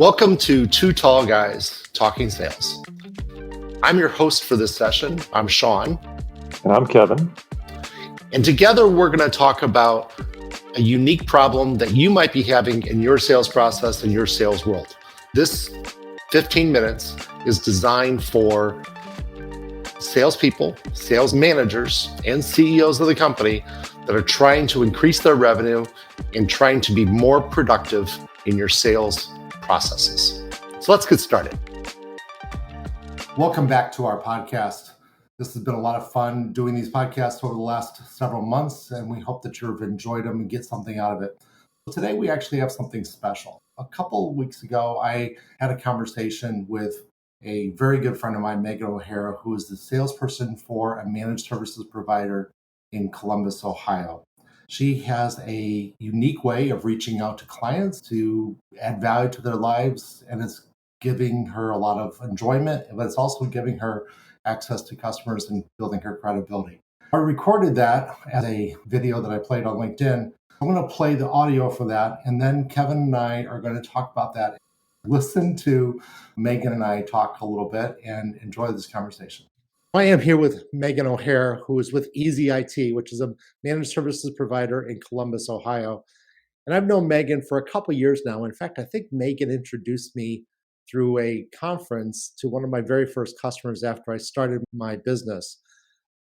Welcome to Two Tall Guys Talking Sales. I'm your host for this session. I'm Sean. And I'm Kevin. And together we're going to talk about a unique problem that you might be having in your sales process and your sales world. This 15 minutes is designed for salespeople, sales managers, and CEOs of the company that are trying to increase their revenue and trying to be more productive in your sales processes. So let's get started. Welcome back to our podcast. This has been a lot of fun doing these podcasts over the last several months, and we hope that you've enjoyed them and get something out of it. Today, we actually have something special. A couple of weeks ago, I had a conversation with a very good friend of mine, Megan O'Hara, who is the salesperson for a managed services provider in Columbus, Ohio. She has a unique way of reaching out to clients to add value to their lives, and it's giving her a lot of enjoyment, but it's also giving her access to customers and building her credibility. I recorded that as a video that I played on LinkedIn. I'm going to play the audio for that, and then Kevin and I are going to talk about that. Listen to Megan and I talk a little bit and enjoy this conversation. I am here with Megan O'Hara, who is with Easy IT, which is a managed services provider in Columbus, Ohio. And I've known Megan for a couple of years now. In fact, I think Megan introduced me through a conference to one of my very first customers after I started my business.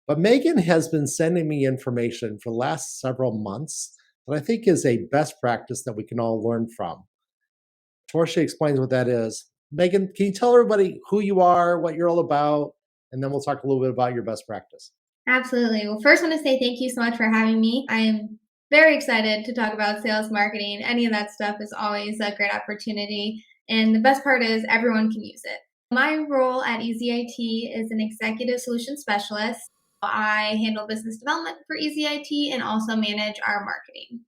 But Megan has been sending me information for the last several months that I think is a best practice that we can all learn from. Before she explains what that is, Megan, can you tell everybody who you are, what you're all about? And then we'll talk a little bit about your best practice. Absolutely. Well, first I want to say thank you so much for having me. I am very excited to talk about sales, marketing. Any of that stuff is always a great opportunity. And the best part is everyone can use it. My role at Easy IT is an executive solution specialist. I handle business development for Easy IT and also manage our marketing.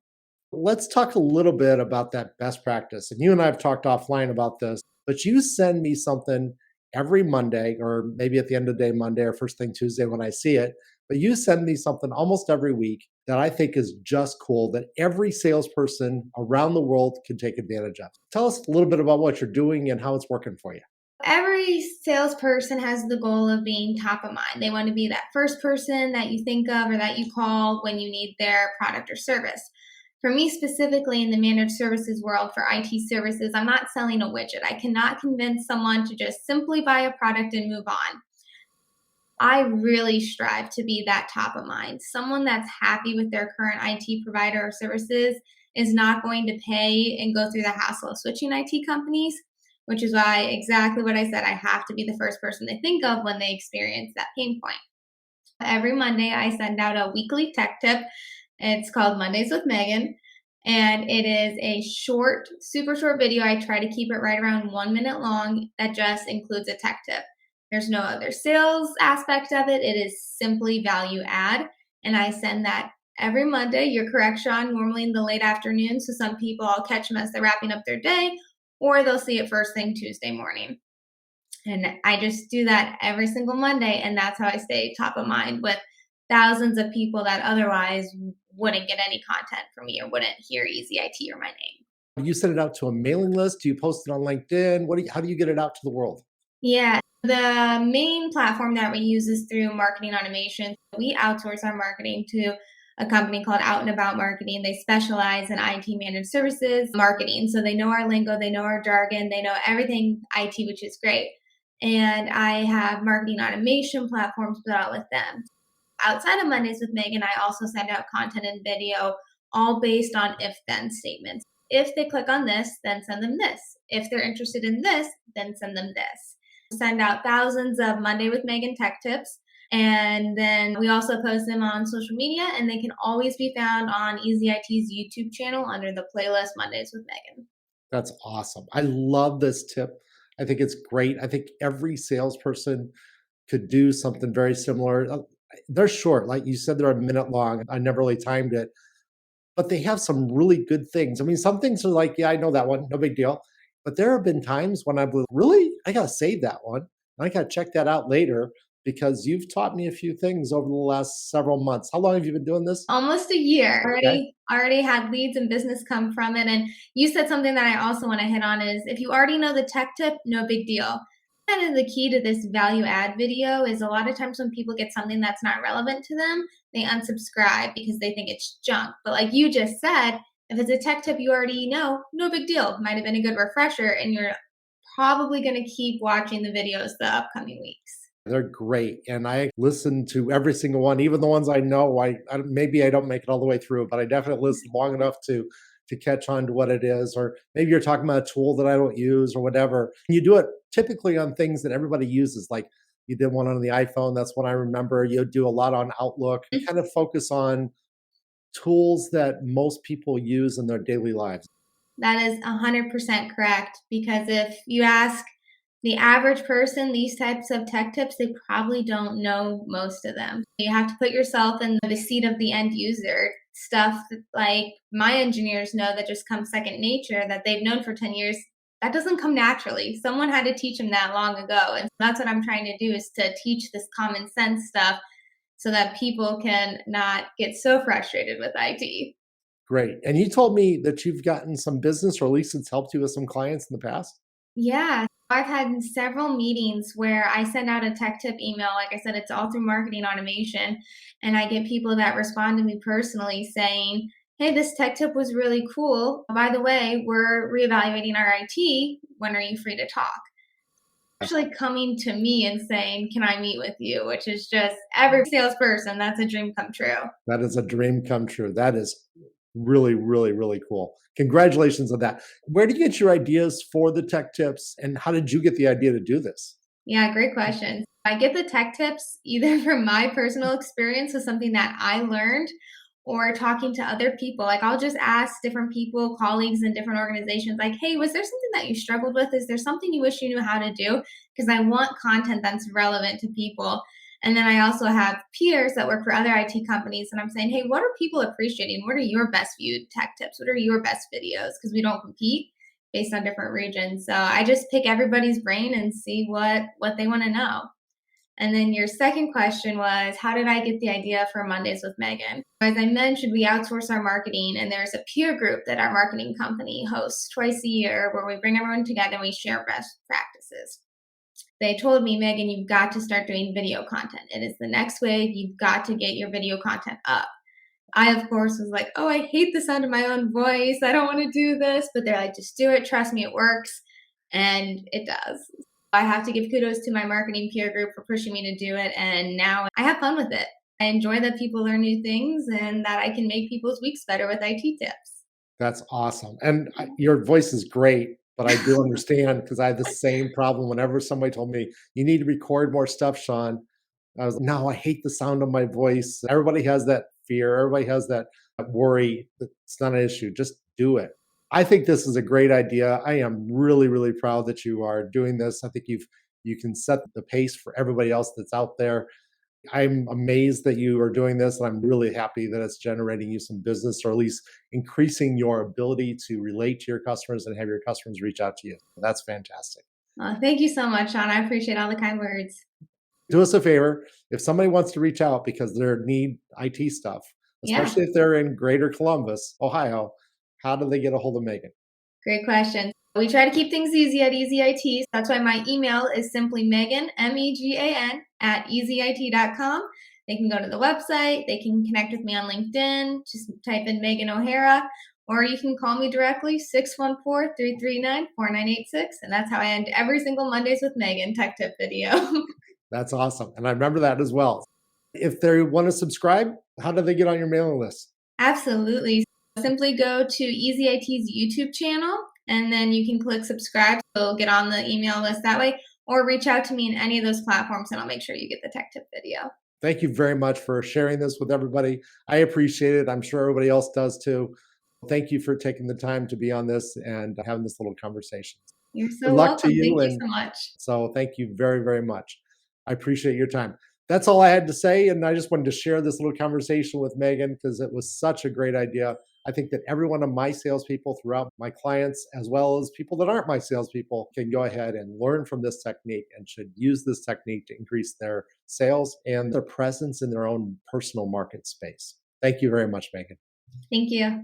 Let's talk a little bit about that best practice. And you and I have talked offline about this, but you send me something every Monday, or maybe at the end of the day, Monday or first thing Tuesday when I see it. But you send me something almost every week that I think is just cool that every salesperson around the world can take advantage of. Tell us a little bit about what you're doing and how it's working for you. Every salesperson has the goal of being top of mind. They want to be that first person that you think of or that you call when you need their product or service. For me specifically in the managed services world for IT services, I'm not selling a widget. I cannot convince someone to just simply buy a product and move on. I really strive to be that top of mind. Someone that's happy with their current IT provider or services is not going to pay and go through the hassle of switching IT companies, which is why exactly what I said, I have to be the first person they think of when they experience that pain point. Every Monday, I send out a weekly tech tip. It's called Mondays with Megan, and it is a short, super short video. I try to keep it right around 1 minute long that just includes a tech tip. There's no other sales aspect of it. It is simply value add, and I send that every Monday. You're correct, Sean, normally in the late afternoon, so some people I'll catch them as they're wrapping up their day, or they'll see it first thing Tuesday morning. And I just do that every single Monday, and that's how I stay top of mind with thousands of people that otherwise wouldn't get any content from me or wouldn't hear Easy IT or my name. You send it out to a mailing list? Do you post it on LinkedIn? How do you get it out to the world? Yeah, the main platform that we use is through marketing automation. We outsource our marketing to a company called Out and About Marketing. They specialize in IT managed services marketing. So they know our lingo, they know our jargon, they know everything IT, which is great. And I have marketing automation platforms put out with them. Outside of Mondays with Megan, I also send out content and video, all based on if-then statements. If they click on this, then send them this. If they're interested in this, then send them this. Send out thousands of Monday with Megan tech tips, and then we also post them on social media, and they can always be found on Easy IT's YouTube channel under the playlist Mondays with Megan. That's awesome. I love this tip. I think it's great. I think every salesperson could do something very similar. They're short. Like you said, they're a minute long. I never really timed it, but they have some really good things. I mean, some things are like, yeah, I know that one. No big deal. But there have been times when I've really, I got to save that one. I got to check that out later. because you've taught me a few things over the last several months. How long have you been doing this? Almost a year. Okay. Already had leads and business come from it. And you said something that I also want to hit on is if you already know the tech tip, no big deal. Kind of the key to this value add video is a lot of times when people get something that's not relevant to them, they unsubscribe because they think it's junk. But like you just said, if it's a tech tip you already know, no big deal. Might have been a good refresher, and you're probably going to keep watching the videos the upcoming weeks. They're great, and I listen to every single one, even the ones I know. Maybe I don't make it all the way through, but I definitely listen long enough to catch on to what it is. Or maybe you're talking about a tool that I don't use or whatever. You do it typically on things that everybody uses, like you did one on the iPhone. That's what I remember. You do a lot on Outlook. You kind of focus on tools that most people use in their daily lives. That is 100% correct, because if you ask the average person these types of tech tips, they probably don't know most of them. You have to put yourself in the seat of the end user. Stuff that, like my engineers know, that just comes second nature, that they've known for 10 years, that doesn't come naturally. Someone had to teach them that long ago. And that's what I'm trying to do, is to teach this common sense stuff so that people can not get so frustrated with IT. Great. And you told me that you've gotten some business, or at least it's helped you with some clients in the past. Yeah, I've had several meetings where I send out a tech tip email. Like I said, it's all through marketing automation. And I get people that respond to me personally saying, hey, this tech tip was really cool. By the way, we're reevaluating our IT. When are you free to talk? Actually coming to me and saying, can I meet with you? Which is just, every salesperson, that's a dream come true. That is a dream come true. That is really, really, really cool. Congratulations on that. Where do you get your ideas for the tech tips, and how did you get the idea to do this? Yeah, great question. I get the tech tips either from my personal experience with something that I learned, or talking to other people. Like I'll just ask different people, colleagues in different organizations, like, hey, was there something that you struggled with? Is there something you wish you knew how to do? Because I want content that's relevant to people. And then I also have peers that work for other IT companies, and I'm saying, hey, what are people appreciating? What are your best viewed tech tips? What are your best videos? Because we don't compete based on different regions. So I just pick everybody's brain and see what they want to know. And then your second question was, how did I get the idea for Mondays with Megan? As I mentioned, we outsource our marketing, and there's a peer group that our marketing company hosts twice a year where we bring everyone together and we share best practices. They told me, Megan, you've got to start doing video content. It is the next wave. You've got to get your video content up. I, of course, was like, oh, I hate the sound of my own voice. I don't want to do this. But they're like, just do it. Trust me, it works. And it does. I have to give kudos to my marketing peer group for pushing me to do it. And now I have fun with it. I enjoy that people learn new things and that I can make people's weeks better with IT tips. That's awesome. And your voice is great, but I do understand, because I had the same problem whenever somebody told me, you need to record more stuff, Sean. I was like, no, I hate the sound of my voice. Everybody has that fear. Everybody has that worry. It's not an issue. Just do it. I think this is a great idea. I am really, really proud that you are doing this. I think you can set the pace for everybody else that's out there. I'm amazed that you are doing this, and I'm really happy that it's generating you some business, or at least increasing your ability to relate to your customers and have your customers reach out to you. That's fantastic. Thank you so much, Sean. I appreciate all the kind words. Do us a favor. If somebody wants to reach out because they need IT stuff, Yeah, especially if they're in Greater Columbus, Ohio, how do they get a hold of Megan? great question. We try to keep things easy at Easy IT. That's why my email is simply Megan, Megan, at easyit.com. They can go to the website. They can connect with me on LinkedIn. Just type in Megan O'Hara. Or you can call me directly, 614-339-4986. And that's how I end every single Mondays with Megan tech tip video. That's awesome. And I remember that as well. If they want to subscribe, how do they get on your mailing list? Absolutely. Simply go to Easy IT's YouTube channel, and then you can click subscribe. So you'll get on the email list that way, or reach out to me in any of those platforms, and I'll make sure you get the tech tip video. Thank you very much for sharing this with everybody. I appreciate it. I'm sure everybody else does too. Thank you for taking the time to be on this and having this little conversation. You're Good so luck to welcome. you. Thank you And so much. so thank you very, very much. I appreciate your time. That's all I had to say. And I just wanted to share this little conversation with Megan because it was such a great idea. I think that every one of my salespeople throughout my clients, as well as people that aren't my salespeople, can go ahead and learn from this technique and should use this technique to increase their sales and their presence in their own personal market space. Thank you very much, Megan. Thank you.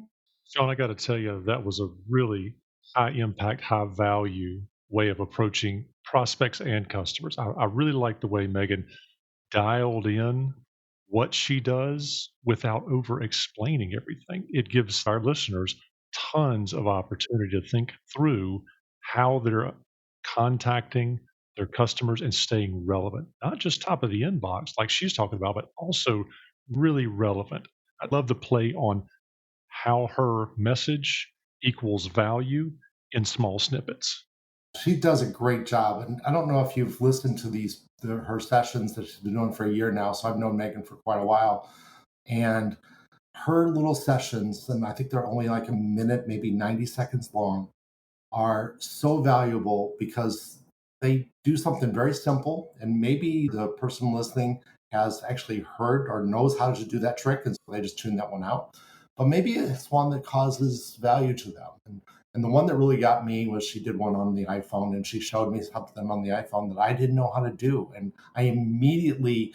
Sean, I got to tell you, that was a really high impact, high value way of approaching prospects and customers. I really like the way Megan dialed in what she does without over explaining everything. It gives our listeners tons of opportunity to think through how they're contacting their customers and staying relevant, not just top of the inbox like she's talking about, but also really relevant. I love the play on how her message equals value in small snippets. She does a great job. And I don't know if you've listened to her sessions that she's been doing for a year now. So I've known Megan for quite a while. And her little sessions, and I think they're only like a minute, maybe 90 seconds long, are so valuable because they do something very simple. And maybe the person listening has actually heard or knows how to do that trick. And so they just tune that one out. But maybe it's one that causes value to them. And the one that really got me was she did one on the iPhone and she showed me something on the iPhone that I didn't know how to do. And I immediately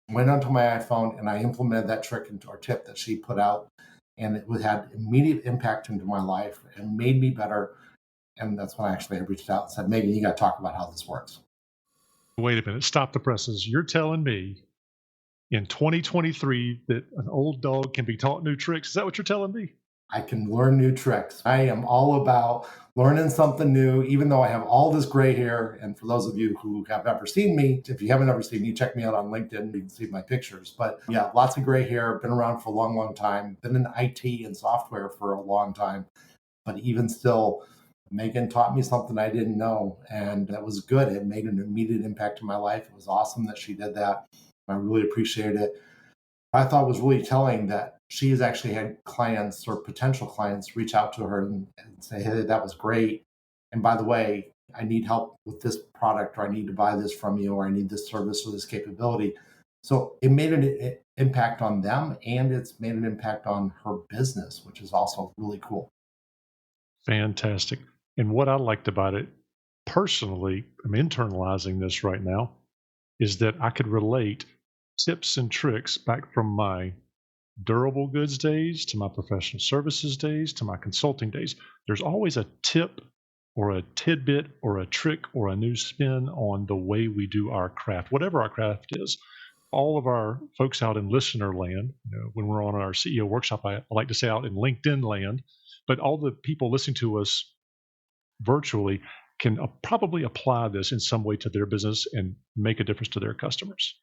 went onto my iPhone and I implemented that trick into our tip that she put out. And it had immediate impact into my life and made me better. And that's when I reached out and said, Megan, you got to talk about how this works. Wait a minute, stop the presses. You're telling me in 2023 that an old dog can be taught new tricks? Is that what you're telling me? I can learn new tricks. I am all about learning something new, even though I have all this gray hair. And for those of you who have ever seen me, if you haven't ever seen me, check me out on LinkedIn. You can see my pictures. But yeah, lots of gray hair, been around for a long, long time, been in IT and software for a long time. But even still, Megan taught me something I didn't know. And that was good. It made an immediate impact in my life. It was awesome that she did that. I really appreciate it. I thought it was really telling that she has actually had clients or potential clients reach out to her and say, hey, that was great. And by the way, I need help with this product, or I need to buy this from you, or I need this service or this capability. So it made an impact on them, and it's made an impact on her business, which is also really cool. Fantastic. And what I liked about it personally, I'm internalizing this right now, is that I could relate tips and tricks back from my durable goods days to my professional services days to my consulting days. There's always a tip or a tidbit or a trick or a new spin on the way we do our craft, whatever our craft is. All of our folks out in listener land, when we're on our CEO workshop, I like to say out in LinkedIn land, but all the people listening to us virtually can probably apply this in some way to their business and make a difference to their customers.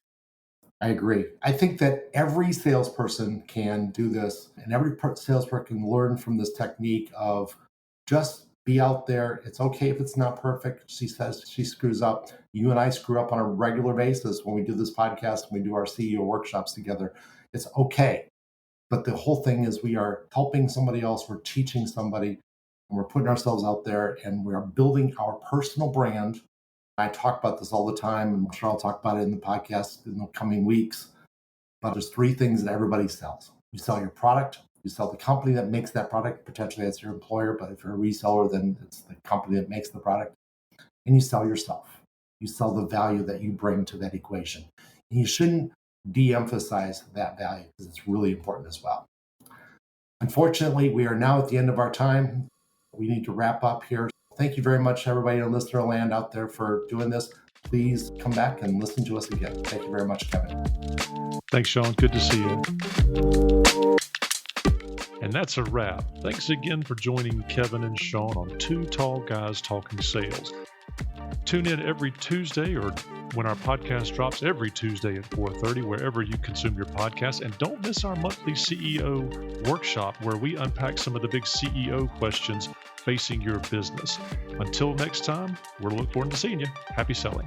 I agree. I think that every salesperson can do this, and every salesperson can learn from this technique of just be out there. It's okay if it's not perfect. She says she screws up. You and I screw up on a regular basis when we do this podcast, when we do our CEO workshops together. It's okay. But the whole thing is we are helping somebody else. We're teaching somebody, and we're putting ourselves out there, and we are building our personal brand. I talk about this all the time, and I'm sure I'll talk about it in the podcast in the coming weeks. But there's three things that everybody sells. You sell your product, you sell the company that makes that product, potentially that's your employer, but if you're a reseller, then it's the company that makes the product. And you sell yourself. You sell the value that you bring to that equation. And you shouldn't de-emphasize that value because it's really important as well. Unfortunately, we are now at the end of our time. We need to wrap up here. Thank you very much, everybody in listener land out there, for doing this. Please come back and listen to us again. Thank you very much, Kevin. Thanks, Sean. Good to see you. And that's a wrap. Thanks again for joining Kevin and Sean on Two Tall Guys Talking Sales. Tune in every Tuesday, or when our podcast drops every Tuesday at 4:30, wherever you consume your podcast. And don't miss our monthly CEO workshop, where we unpack some of the big CEO questions facing your business. Until next time, we're looking forward to seeing you. Happy selling.